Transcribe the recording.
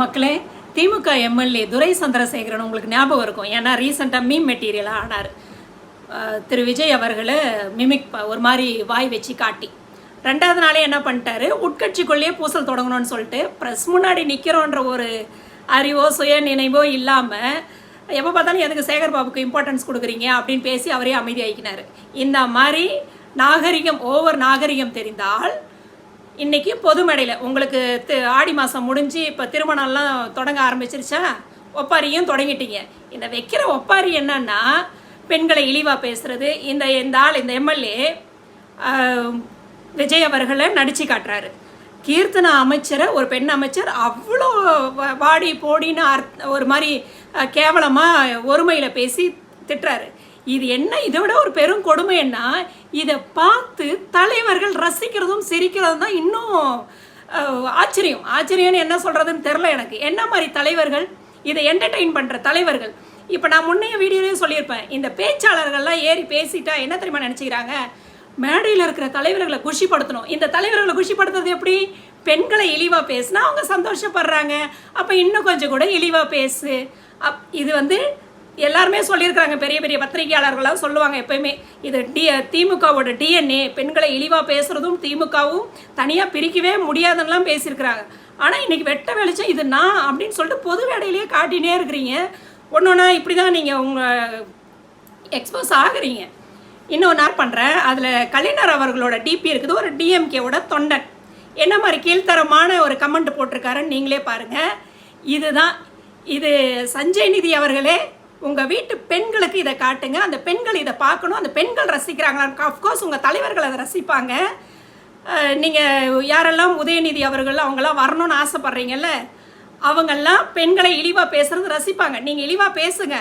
மக்களே, திமுக எம்எல்ஏ துரை சந்திரசேகரன் உங்களுக்கு ஞாபகம் இருக்கும். ஏன்னா ரீசெண்டாக மீம் மெட்டீரியலாக ஆனார். திரு விஜய் அவர்களை மிமிக் ஒரு மாதிரி வாய் வச்சு காட்டி 2வது நாளே என்ன பண்ணிட்டாரு, உட்கட்சிக்குள்ளேயே பூசல் தொடங்கணும்னு சொல்லிட்டு ப்ரெஸ் முன்னாடி நிற்கிறோன்ற ஒரு அறிவோ சுய நினைவோ இல்லாமல் எப்போ பார்த்தாலும் எதுக்கு சேகர் பாபுக்கு இம்பார்ட்டன்ஸ் கொடுக்குறீங்க அப்படின்னு பேசி அவரே அமைதியாகிக்கினார். இந்த மாதிரி நாகரிகம் நாகரிகம் தெரிந்தால் இன்றைக்கி பொது மேடையில் உங்களுக்கு ஆடி மாதம் முடிஞ்சு இப்போ திருமணம்லாம் தொடங்க ஆரம்பிச்சிருச்சா, ஒப்பாரியும் தொடங்கிட்டீங்க. இந்த வைக்கிற ஒப்பாரி என்னன்னா பெண்களை இழிவாக பேசுகிறது. இந்த எம்எல்ஏ விஜய் அவர்களை நடித்து காட்டுறாரு. கீர்த்தனா அமைச்சரை ஒரு பெண் அமைச்சர் அவ்வளோ வாடி போடின்னு ஒரு மாதிரி கேவலமாக ஒருமையில் பேசி திட்டுறாரு. இது என்ன, இதை விட ஒரு பெரும் கொடுமை என்ன, இதை பார்த்து தலைவர்கள் ரசிக்கிறதும் சிரிக்கிறதும் தான் இன்னும் ஆச்சரியம்னு என்ன சொல்கிறதுன்னு தெரில எனக்கு. என்ன மாதிரி தலைவர்கள், இதை என்டர்டெயின் பண்ணுற தலைவர்கள். இப்போ நான் முன்னைய வீடியோலேயும் சொல்லியிருப்பேன், இந்த பேச்சாளர்கள்லாம் ஏறி பேசிட்டா என்ன தெரியுமா நினச்சிக்கிறாங்க, மேடையில் இருக்கிற தலைவர்களை குஷிப்படுத்தணும். இந்த தலைவர்களை குஷிப்படுத்துறது எப்படி, பெண்களை இழிவாக பேசுனா அவங்க சந்தோஷப்படுறாங்க, அப்போ இன்னும் கொஞ்சம் கூட இழிவாக பேசு. இது எல்லாருமே சொல்லியிருக்கிறாங்க, பெரிய பெரிய பத்திரிகையாளர்களாக சொல்லுவாங்க எப்பயுமே. இது திமுகவோட டிஎன்ஏ, பெண்களை இழிவாக பேசுகிறதும் திமுகவும் தனியாக பிரிக்கவே முடியாதுன்னெலாம் பேசியிருக்கிறாங்க. ஆனால் இன்றைக்கி வெட்ட வெளிச்சம் இது நான் அப்படின்னு சொல்லிட்டு பொது வேடையிலேயே காட்டினே இருக்கிறீங்க. ஒன்றுனா இப்படி தான் நீங்கள் உங்கள் எக்ஸ்போஸ் ஆகுறீங்க. இன்னொன்று நான் பண்ணுறேன், அதில் கலைஞர் அவர்களோட டிபி இருக்குது, ஒரு டிஎம்கேவோட தொண்டன் என்ன மாதிரி கீழ்த்தரமான ஒரு கமெண்ட் போட்டிருக்காருன்னு நீங்களே பாருங்கள். இது சஞ்சய் நிதி அவர்களே, உங்கள் வீட்டு பெண்களுக்கு இதை காட்டுங்க, அந்த பெண்கள் இதை பார்க்கணும், அந்த பெண்கள் ரசிக்கிறாங்களா, அஃப்கோர்ஸ் உங்கள் தலைவர்கள் அதை ரசிப்பாங்க. நீங்கள் யாரெல்லாம் உதயநிதி அவர்கள் அவங்களாம் வரணும்னு ஆசைப்பட்றீங்கல்ல, அவங்கெல்லாம் பெண்களை இழிவாக பேசுகிறது ரசிப்பாங்க. நீங்கள் இழிவாக பேசுங்க.